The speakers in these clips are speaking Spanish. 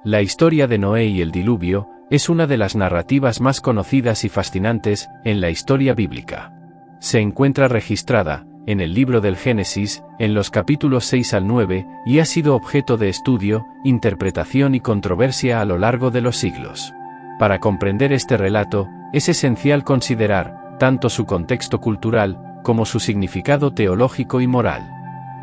La historia de Noé y el diluvio es una de las narrativas más conocidas y fascinantes en la historia bíblica. Se encuentra registrada en el libro del Génesis, en los capítulos 6 al 9, y ha sido objeto de estudio, interpretación y controversia a lo largo de los siglos. Para comprender este relato, es esencial considerar tanto su contexto cultural como su significado teológico y moral.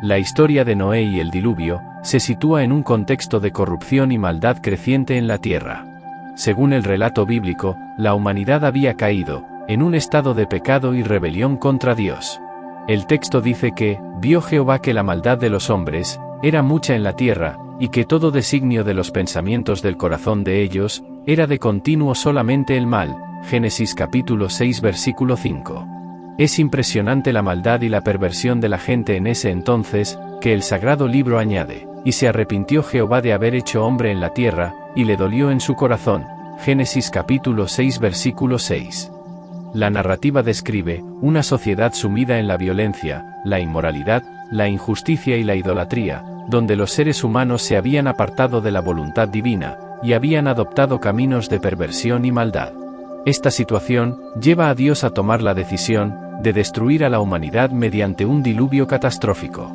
La historia de Noé y el diluvio se sitúa en un contexto de corrupción y maldad creciente en la tierra. Según el relato bíblico, la humanidad había caído en un estado de pecado y rebelión contra Dios. El texto dice que vio Jehová que la maldad de los hombres era mucha en la tierra, y que todo designio de los pensamientos del corazón de ellos era de continuo solamente el mal. Génesis capítulo 6 versículo 5. Es impresionante la maldad y la perversión de la gente en ese entonces, que el sagrado libro añade, y se arrepintió Jehová de haber hecho hombre en la tierra, y le dolió en su corazón. Génesis capítulo 6 versículo 6. La narrativa describe una sociedad sumida en la violencia, la inmoralidad, la injusticia y la idolatría, donde los seres humanos se habían apartado de la voluntad divina, y habían adoptado caminos de perversión y maldad. Esta situación lleva a Dios a tomar la decisión de destruir a la humanidad mediante un diluvio catastrófico.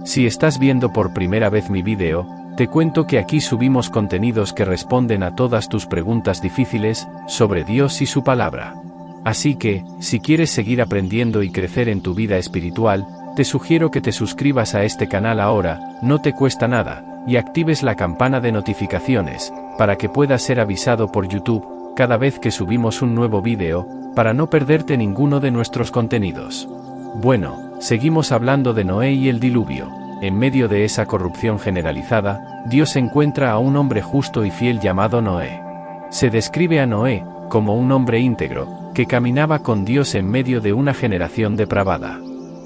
Si estás viendo por primera vez mi video, te cuento que aquí subimos contenidos que responden a todas tus preguntas difíciles sobre Dios y su palabra. Así que, si quieres seguir aprendiendo y crecer en tu vida espiritual, te sugiero que te suscribas a este canal ahora, no te cuesta nada, y actives la campana de notificaciones, para que puedas ser avisado por YouTube cada vez que subimos un nuevo video, para no perderte ninguno de nuestros contenidos. Bueno, seguimos hablando de Noé y el diluvio. En medio de esa corrupción generalizada, Dios encuentra a un hombre justo y fiel llamado Noé. Se describe a Noé como un hombre íntegro, que caminaba con Dios en medio de una generación depravada.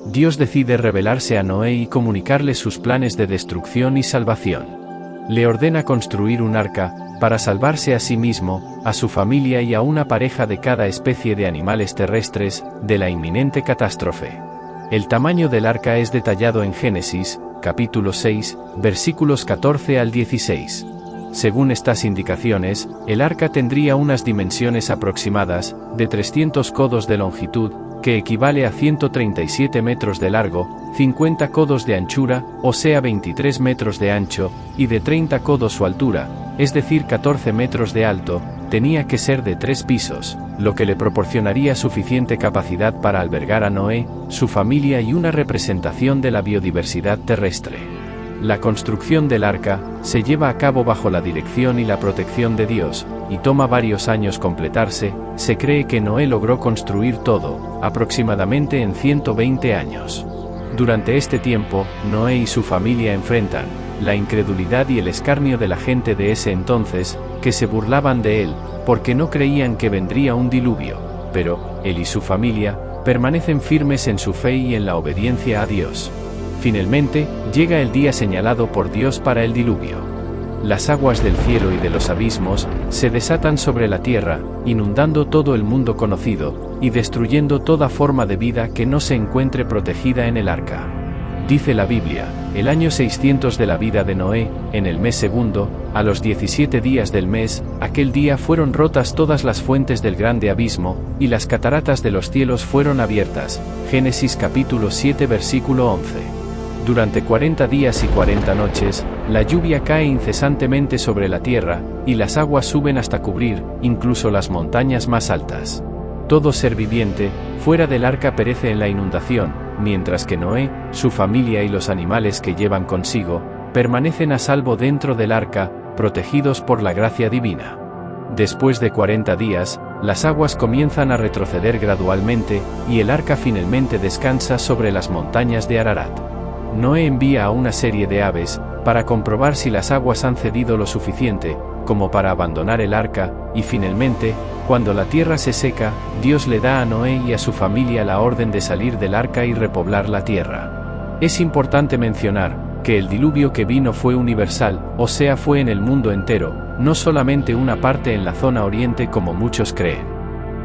Dios decide revelarse a Noé y comunicarle sus planes de destrucción y salvación. Le ordena construir un arca, para salvarse a sí mismo, a su familia y a una pareja de cada especie de animales terrestres, de la inminente catástrofe. El tamaño del arca es detallado en Génesis, capítulo 6, versículos 14 al 16. Según estas indicaciones, el arca tendría unas dimensiones aproximadas, de 300 codos de longitud, que equivale a 137 metros de largo, 50 codos de anchura, o sea 23 metros de ancho, y de 30 codos su altura, es decir 14 metros de alto. Tenía que ser de 3 pisos, lo que le proporcionaría suficiente capacidad para albergar a Noé, su familia y una representación de la biodiversidad terrestre. La construcción del arca se lleva a cabo bajo la dirección y la protección de Dios, y toma varios años completarse. Se cree que Noé logró construir todo, aproximadamente en 120 años. Durante este tiempo, Noé y su familia enfrentan la incredulidad y el escarnio de la gente de ese entonces, que se burlaban de él, porque no creían que vendría un diluvio, pero él y su familia permanecen firmes en su fe y en la obediencia a Dios. Finalmente, llega el día señalado por Dios para el diluvio. Las aguas del cielo y de los abismos se desatan sobre la tierra, inundando todo el mundo conocido, y destruyendo toda forma de vida que no se encuentre protegida en el arca. Dice la Biblia, el año 600 de la vida de Noé, en el mes segundo, a los 17 días del mes, aquel día fueron rotas todas las fuentes del grande abismo, y las cataratas de los cielos fueron abiertas. Génesis capítulo 7 versículo 11. Durante 40 días y 40 noches, la lluvia cae incesantemente sobre la tierra, y las aguas suben hasta cubrir, incluso las montañas más altas. Todo ser viviente, fuera del arca perece en la inundación, mientras que Noé, su familia y los animales que llevan consigo, permanecen a salvo dentro del arca, protegidos por la gracia divina. Después de 40 días, las aguas comienzan a retroceder gradualmente, y el arca finalmente descansa sobre las montañas de Ararat. Noé envía a una serie de aves, para comprobar si las aguas han cedido lo suficiente, como para abandonar el arca, y finalmente, cuando la tierra se seca, Dios le da a Noé y a su familia la orden de salir del arca y repoblar la tierra. Es importante mencionar que el diluvio que vino fue universal, o sea fue en el mundo entero, no solamente una parte en la zona oriente como muchos creen.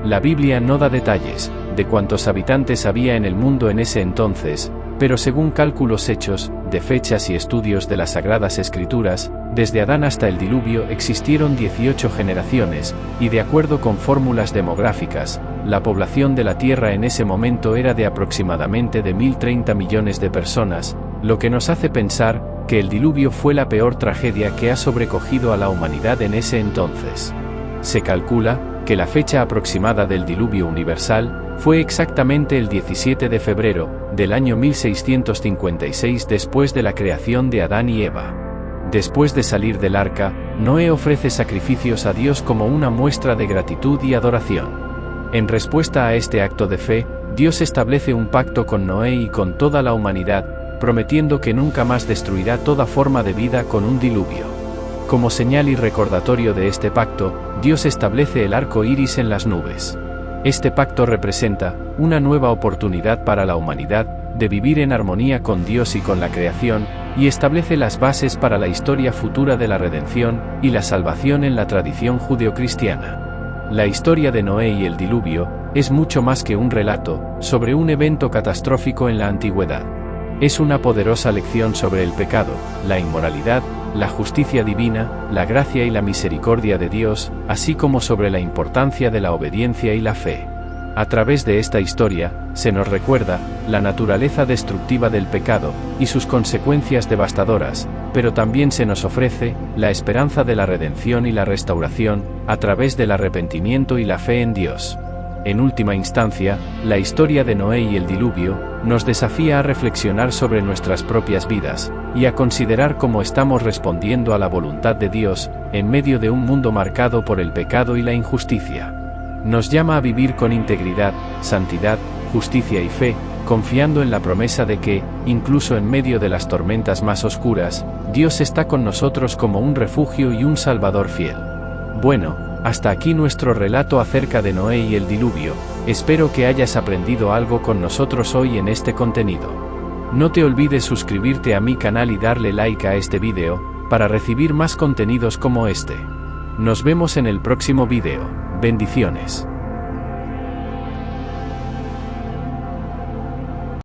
La Biblia no da detalles de cuántos habitantes había en el mundo en ese entonces, Pero según cálculos hechos, de fechas y estudios de las Sagradas Escrituras, desde Adán hasta el diluvio existieron 18 generaciones, y de acuerdo con fórmulas demográficas, la población de la Tierra en ese momento era de aproximadamente de 1030 millones de personas, lo que nos hace pensar que el diluvio fue la peor tragedia que ha sobrecogido a la humanidad en ese entonces. Se calcula que la fecha aproximada del diluvio universal fue exactamente el 17 de febrero del año 1656 después de la creación de Adán y Eva. Después de salir del arca, Noé ofrece sacrificios a Dios como una muestra de gratitud y adoración. En respuesta a este acto de fe, Dios establece un pacto con Noé y con toda la humanidad, prometiendo que nunca más destruirá toda forma de vida con un diluvio. Como señal y recordatorio de este pacto, Dios establece el arco iris en las nubes. Este pacto representa una nueva oportunidad para la humanidad de vivir en armonía con Dios y con la creación, y establece las bases para la historia futura de la redención y la salvación en la tradición judeocristiana. La historia de Noé y el diluvio es mucho más que un relato sobre un evento catastrófico en la antigüedad. Es una poderosa lección sobre el pecado, la inmoralidad, la justicia divina, la gracia y la misericordia de Dios, así como sobre la importancia de la obediencia y la fe. A través de esta historia, se nos recuerda la naturaleza destructiva del pecado y sus consecuencias devastadoras, pero también se nos ofrece la esperanza de la redención y la restauración, a través del arrepentimiento y la fe en Dios. En última instancia, la historia de Noé y el diluvio nos desafía a reflexionar sobre nuestras propias vidas, y a considerar cómo estamos respondiendo a la voluntad de Dios, en medio de un mundo marcado por el pecado y la injusticia. Nos llama a vivir con integridad, santidad, justicia y fe, confiando en la promesa de que, incluso en medio de las tormentas más oscuras, Dios está con nosotros como un refugio y un Salvador fiel. Bueno, hasta aquí nuestro relato acerca de Noé y el diluvio. Espero que hayas aprendido algo con nosotros hoy en este contenido. No te olvides suscribirte a mi canal y darle like a este video, para recibir más contenidos como este. Nos vemos en el próximo video. Bendiciones.